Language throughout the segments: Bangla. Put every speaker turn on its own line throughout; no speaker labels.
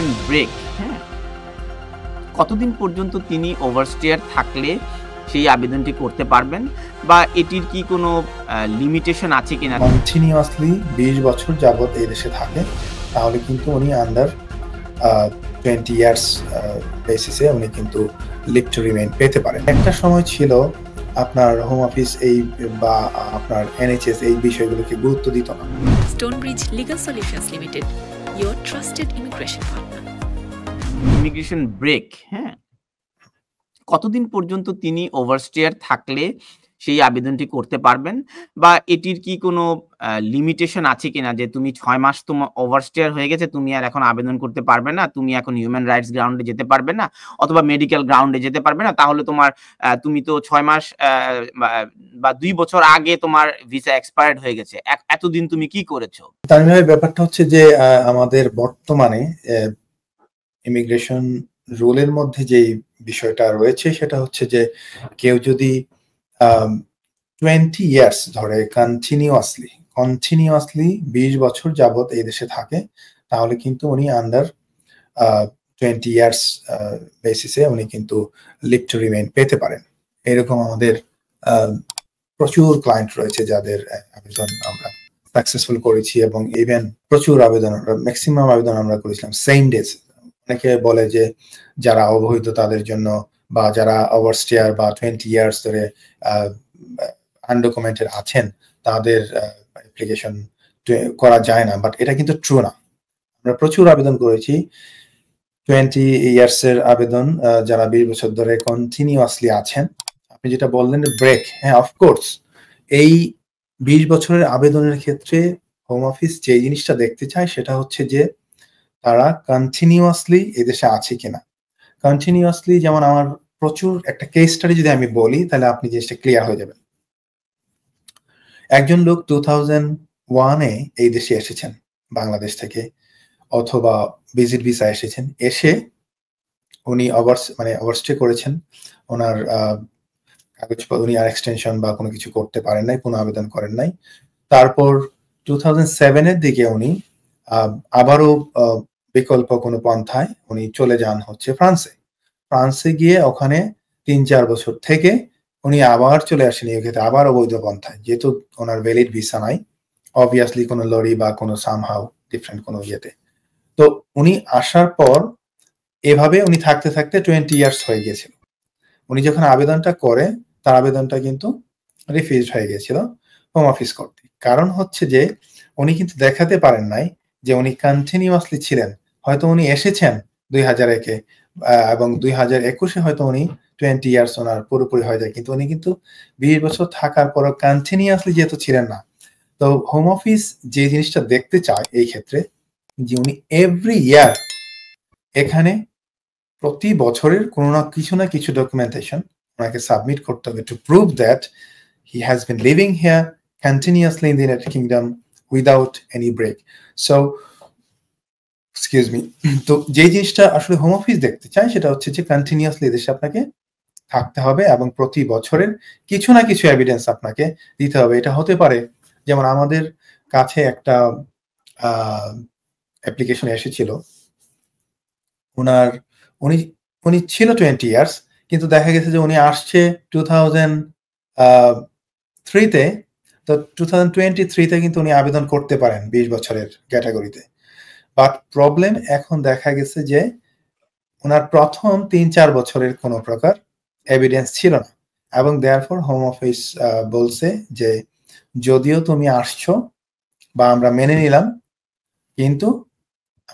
ইমিগ্রেশন ব্রেক, হ্যাঁ? কতদিন পর্যন্ত তিনি ওভারস্টেয়ার থাকলে সেই আবেদনটি করতে পারবেন বা এটির কি কোনো লিমিটেশন আছে কিনা?
কন্টিনিউয়াসলি 20 বছর যাবত এই দেশে থাকে তাহলে কিন্তু উনি আন্ডার 20 ইয়ার্স বেসিসে উনি কিন্তু লিভ টু রিমেইন পেতে পারেন। একটা সময় ছিল আপনার হোম অফিস এই বা আপনার এনএইচএস এই বিষয়গুলোকে গুরুত্ব দিত না।
Stonebridge Legal Solutions Limited, your trusted immigration partner.
Immigration break, হ্যাঁ? কতদিন পর্যন্ত তিনি ওভারস্টেয়ার থাকলে সেই আবেদনটি করতে পারবেন বা এটির কি কোনো লিমিটেশন আছে কিনা যে তুমি 6 মাস তোমার ওভারস্টেয়ার হয়ে গেছে, তুমি আর এখন আবেদন করতে পারবে না, তুমি এখন হিউম্যান রাইটস গ্রাউন্ডে যেতে পারবে না অথবা মেডিকেল গ্রাউন্ডে যেতে পারবে না, তাহলে তোমার তুমি তো 6 মাস বা 2 বছর আগে তোমার ভিসা এক্সপায়ার্ড হয়ে গেছে, এতদিন তুমি কি করেছো?
তার মানে ব্যাপারটা হচ্ছে যে আমাদের বর্তমানে ইমিগ্রেশন রুলের মধ্যে যেই বিষয়টা রয়েছে সেটা হচ্ছে যে কেউ যদি 20 ইয়ার্স ধরে কন্টিনিউয়াসলি 20 বছর যাবত এই দেশে থাকে তাহলে কিন্তু উনি আন্ডার 20 ইয়ার্স বেসিসে উনি কিন্তু লিভ টু রিমেইন পেতে পারেন। এরকম আমাদের প্রচুর ক্লায়েন্ট রয়েছে যাদের আবেদন আমরা সাকসেসফুল করেছি এবং ইভেন প্রচুর আবেদন, ম্যাক্সিমাম আবেদন আমরা করেছিলাম সেম ডেজ। অনেকে বলে যে যারা অবহিত তাদের জন্য বা যারা ওভারস্টেয়ার বা 20 ইয়ার্স ধরে আনডকুমেন্টেড আছেন তাদের অ্যাপ্লিকেশন করা যায় না, বাট এটা কিন্তু ট্রু না। আমরা প্রচুর আবেদন করেছি 20 ইয়ার্সের আবেদন যারা 20 বছর ধরে কন্টিনিউয়াসলি আছেন। আপনি যেটা বললেন ব্রেক, হ্যাঁ অফকোর্স এই 20 বছরের আবেদনের ক্ষেত্রে হোম অফিস যে জিনিসটা দেখতে চায় সেটা হচ্ছে যে তারা কন্টিনিউয়াসলি এদেশে আছে কিনা। কন্টিনিউয়াসলি যেমন আমার প্রচুর একটা কেস স্টাডি যদি আমি বলি তাহলে আপনি জিনিসটা ক্লিয়ার হয়ে যাবেন। একজন লোক 2001-এ এই দেশে এসেছেন বাংলাদেশ থেকে অথবা ভিজিট ভিসা এসেছেন, এসে উনি ওভারস্টে করেছেন, ওনার কাগজ উনি আর এক্সটেনশন বা কোনো কিছু করতে পারেন নাই, কোনো আবেদন করেন নাই। তারপর 2007-এর দিকে উনি আবারও বিকল্প কোনো পন্থায় উনি চলে যান হচ্ছে ফ্রান্সে গিয়ে ওখানে 3-4 বছর থেকে উনি আবার চলে আসেন ইউকেতে আবার অবৈধ পন্থায়, যেহেতু ওনার ভ্যালিড ভিসা নাই অবভিয়াসলি কোনো লরি বা কোনো সামহাউ ডিফারেন্ট কোনো ইয়েতে। তো উনি আসার পর এভাবে উনি থাকতে থাকতে 20 ইয়ার্স হয়ে গিয়েছিল। উনি যখন আবেদনটা করে তার আবেদনটা কিন্তু রিফিউজড হয়ে গিয়েছিল হোম অফিস কর্তৃক। কারণ হচ্ছে যে উনি কিন্তু দেখাতে পারেন নাই যে উনি কন্টিনিউয়াসলি ছিলেন। হয়তো উনি এসেছেন 2001-এ এবং 2021-এ হয়তো উনি 20 ইয়ার্স ওনার পুরোপুরি হয়ে যায়, কিন্তু উনি কিন্তু 20 বছর থাকার পরও কন্টিনিউয়াসলি যেহেতু ছিলেন না। তো হোম অফিস যে জিনিসটা দেখতে চায় এই ক্ষেত্রে যে উনি এভরি ইয়ার এখানে প্রতি বছরের কোনো না কিছু ডকুমেন্টেশন ওনাকে সাবমিট করতে হবে to prove that he has been living here continuously in the United Kingdom without any break. So excuse me, তো যে জিনিসটা আসলে হোম অফিস দেখতে চায় সেটা হচ্ছে যে কন্টিনিউয়াসলি দেশে আপনাকে থাকতে হবে এবং প্রতি বছরের কিছু না কিছু এভিডেন্স আপনাকে দিতে হবে। এটা হতে পারে যেমন আমাদের কাছে একটা অ্যাপ্লিকেশন এসেছিল, উনি ছিল 20 ইয়ার্স, কিন্তু দেখা গেছে যে উনি আসছে 2003-তে, তো 2023-তে কিন্তু উনি আবেদন করতে পারেন 20 বছরের ক্যাটাগরিতে। বাট প্রবলেম এখন দেখা গেছে যে ওনার প্রথম 3-4 বছরের কোনো প্রকার এভিডেন্স ছিল না এবং দেয়ারফর হোম অফিস বলছে যে যদিও তুমি আসছো বা আমরা মেনে নিলাম, কিন্তু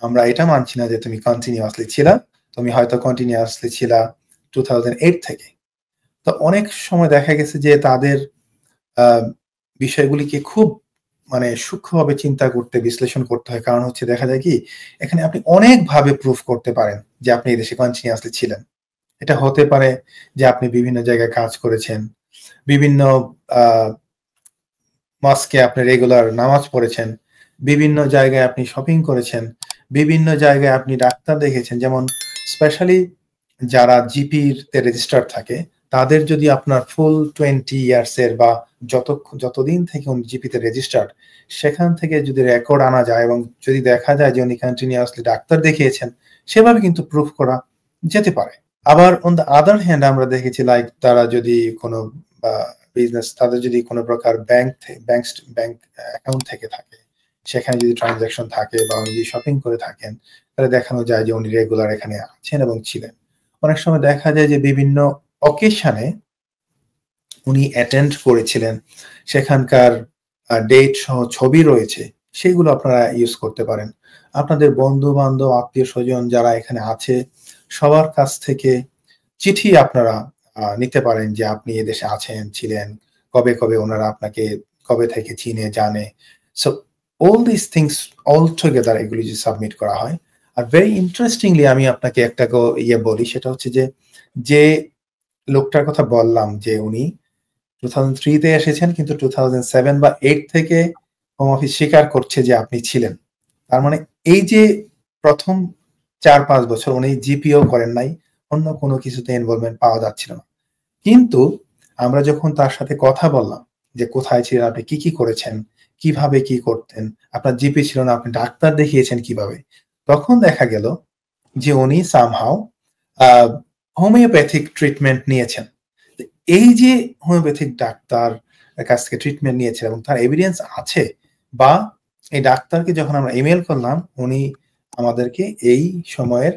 আমরা এটা মানছি না যে তুমি কন্টিনিউয়াসলি ছিলা, তুমি হয়তো কন্টিনিউয়াসলি ছিলা 2008 থেকে। তো অনেক সময় দেখা গেছে যে তাদের বিষয়গুলিকে খুব সূক্ষ্মভাবে চিন্তা করতে, বিশ্লেষণ করতে হয়। কারণ হচ্ছে দেখা যায় কি এখানে আপনি অনেকভাবে প্রুফ করতে পারেন যে আপনি এই দেশে কন্টিনিউয়াসলি ছিলেন। এটা হতে পারে যে আপনি বিভিন্ন জায়গায় কাজ করেছেন, বিভিন্ন মস্কে আপনি রেগুলার নামাজ পড়েছেন, বিভিন্ন জায়গায় আপনি শপিং করেছেন, বিভিন্ন জায়গায় আপনি ডাক্তার দেখেছেন। যেমন স্পেশালি যারা জিপিতে রেজিস্টার থাকে তাদের যদি আপনার ফুল 20 ইয়ার্সের বা যতদিন থেকে উনি জিপিতে রেজিস্টার্ড, সেখান থেকে যদি রেকর্ড আনা যায় এবং যদি দেখা যায় যে উনি কন্টিনিউয়াসলি ডাক্তার দেখিয়েছেন, সেভাবে কিন্তু প্রুফ করা যেতে পারে। আবার অন দ্য আদার হ্যান্ড আমরা দেখেছি লাইক তারা যদি কোনো বিজনেস, তাদের যদি কোনো প্রকার ব্যাংক অ্যাকাউন্ট থেকে থাকে, সেখানে যদি ট্রানজাকশন থাকে বা উনি যদি শপিং করে থাকেন, তাহলে দেখানো যায় যে উনি রেগুলার এখানে আছেন এবং ছিলেন। অনেক সময় দেখা যায় যে বিভিন্ন অকেশনে উনি অ্যাটেন্ড করেছিলেন, সেখানকার ডেট সহ ছবি রয়েছে, সেগুলো আপনারা ইউজ করতে পারেন। আপনাদের বন্ধু বান্ধব, আত্মীয় স্বজন যারা এখানে আছে, সবার কাছ থেকে চিঠি আপনারা নিতে পারেন যে আপনি এদেশে আছেন, ছিলেন, কবে কবে ওনারা আপনাকে কবে থেকে চিনে জানে। So all this things all together এগুলি যদি সাবমিট করা হয়। আর ভেরি ইন্টারেস্টিংলি আমি আপনাকে একটা বলি, সেটা হচ্ছে যে লোকটার কথা বললাম যে উনি 2003 তে এসেছেন, কিন্তু 2007 বা 8 থেকে হোম অফিস স্বীকার করছে যে আপনি ছিলেন। তার মানে এই যে প্রথম 4-5 বছর উনি জিপিও করেন নাই, অন্য কোনো কিছুতে ইনভলভমেন্ট পাওয়া যাচ্ছিল না। কিন্তু আমরা যখন তার সাথে কথা বললাম যে কোথায় ছিলেন আপনি, কি করেছেন, কিভাবে কি করতেন, আপনার জিপি ছিল না, আপনি ডাক্তার দেখিয়েছেন কিভাবে, তখন দেখা গেল যে উনি সামহাউ হোমিওপ্যাথিক ট্রিটমেন্ট নিয়েছেন। এই যে হোমিওপ্যাথিক ডাক্তার কাছ থেকে ট্রিটমেন্ট নিয়েছেন এবং তার এভিডেন্স আছে, বা এই ডাক্তারকে যখন আমরা ইমেল করলাম, উনি আমাদেরকে এই সময়ের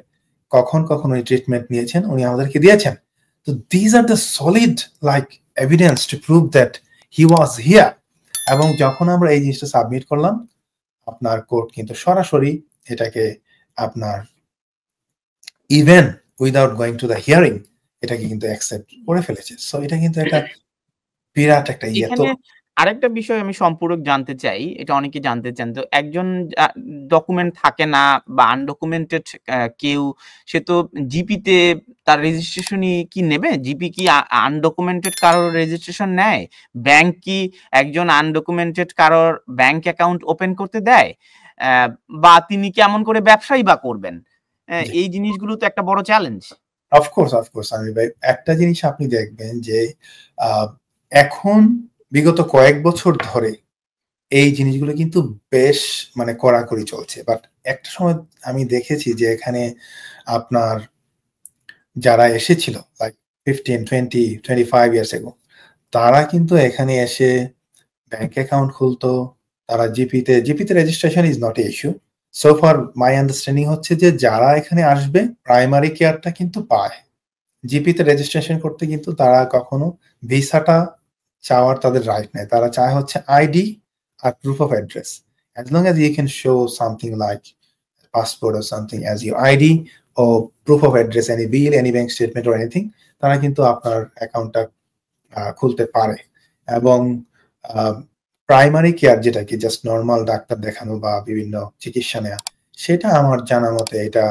কখন উনি ট্রিটমেন্ট নিয়েছেন উনি আমাদেরকে দিয়েছেন। তো these are the solid like evidence two prove that he was here. এবং যখন আমরা এই জিনিসটা সাবমিট করলাম, আপনার কোর্ট কিন্তু সরাসরি এটাকে আপনার even without going to the hearing এটাকে কিন্তু অ্যাকসেপ্ট করে ফেলেছে। সো এটা কিন্তু একটা বিরাট একটা ইয়ে। তো
এখানে আরেকটা বিষয় আমি সম্পূরক জানতে চাই, এটা অনেকে জানতে চান। তো একজন ডকুমেন্ট থাকে না বা আনডকুমেন্টেড কেউ, সে তো জিপিতে তার রেজিস্ট্রেশনই কি নেবে? জিপি কি আনডকুমেন্টেড কারোর রেজিস্ট্রেশন নেয়? ব্যাংক কি একজন আনডকুমেন্টেড কারোর ব্যাংক অ্যাকাউন্ট ওপেন করতে দেয়? বা তিনি কেমন করে ব্যবসাই বা করবেন? এই জিনিসগুলো তো একটা বড় চ্যালেঞ্জ।
অফকোর্স আমি ভাই, একটা জিনিস আপনি দেখবেন যে এখন বিগত কয়েক বছর ধরে এই জিনিসগুলো কিন্তু বেশ মানে কড়াকড়ি চলছে। বাট একটা সময় আমি দেখেছি যে এখানে আপনার যারা এসেছিল লাইক 15, 20, 25 ইয়ার্স এগো, তারা কিন্তু এখানে এসে ব্যাংক অ্যাকাউন্ট খুলতো। তারা জিপিতে registration is not a issue. So far my understanding হচ্ছে যে যারা এখানে আসবে প্রাইমারি কেয়ারটা কিন্তু পায়। জিপিতে রেজিস্ট্রেশন করতে কিন্তু তারা কখনো ভিসাটা চাওয়ার তাদের রাইট নেই। তারা চায় হচ্ছে আইডি আর proof of address. As long as you can show something like passport or something as your ID or proof of address, any bill, any bank statement or anything, তারা কিন্তু আপনার অ্যাকাউন্টটা খুলতে পারে। এবং প্রাইমারি কেয়ার যেটা কি জাস্ট নর্মাল ডাক্তার দেখানো বা বিভিন্ন চিকিৎসা নেওয়া, সেটা আমার জানা মতে এটা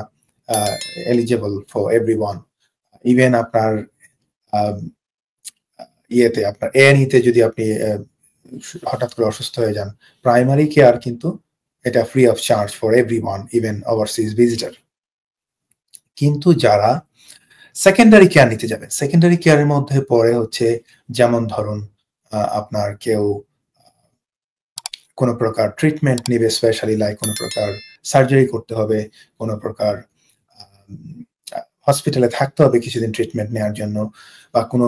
এলিজিবল ফর এভরিওয়ান। ইভেন আপনার ইয়েতে আপনার এএনইতে যদি আপনি হঠাৎ করে অসুস্থ হয়ে যান, প্রাইমারি কেয়ার কিন্তু এটা free of charge for everyone, even overseas visitor. কিন্তু যারা সেকেন্ডারি কেয়ার নিতে যাবে, সেকেন্ডারি কেয়ারের মধ্যে পড়ে হচ্ছে যেমন ধরুন আপনার কেউ কোনো প্রকার ট্রিটমেন্ট নেবে, স্পেশালি লাইক কোনো প্রকার সার্জারি করতে হবে, কোনো প্রকার হসপিটালে থাকতে হবে কিছুদিন ট্রিটমেন্ট নেওয়ার জন্য, বা কোনো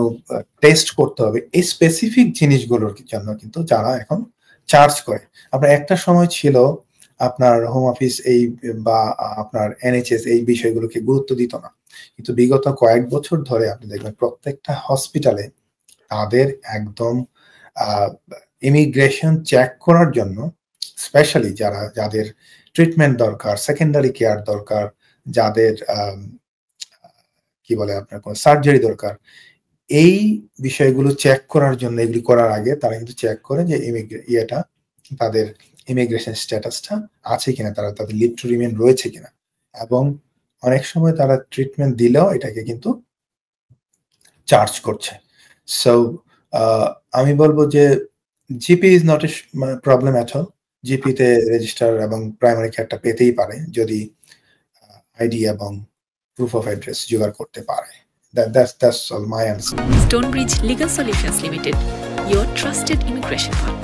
টেস্ট করতে হবে, এই স্পেসিফিক জিনিসগুলোর জন্য কিন্তু যারা এখন চার্জ করে। আপনার একটা সময় ছিল আপনার হোম অফিস এই বা আপনার এনএইচএস এই বিষয়গুলোকে গুরুত্ব দিত না, কিন্তু বিগত কয়েক বছর ধরে আপনি দেখবেন প্রত্যেকটা হসপিটালে তাদের একদম ইমিগ্রেশন চেক করার জন্য, স্পেশালি যাদের ট্রিটমেন্ট দরকার, সেকেন্ডারি কেয়ার দরকার, যাদের কি বলে আপনার কোনো সার্জারি দরকার, এই বিষয়গুলো চেক করার জন্য, এগুলি করার আগে তারা কিন্তু চেক করে যে তাদের ইমিগ্রেশন স্ট্যাটাসটা আছে কিনা, তাদের লিভ টু রিমেইন রয়েছে কিনা। এবং অনেক সময় তারা ট্রিটমেন্ট দিলেও এটাকে কিন্তু চার্জ করছে। সো আমি বলবো যে GP is not a problem at all. জিপিতে রেজিস্টার এবং প্রাইমারি কেয়ারটা পেতেই পারে যদি আইডি এবং প্রুফ অফ অ্যাড্রেস জোগাড় করতে পারে। That's all my answer.
Stonebridge Legal Solutions Limited, your trusted immigration partner.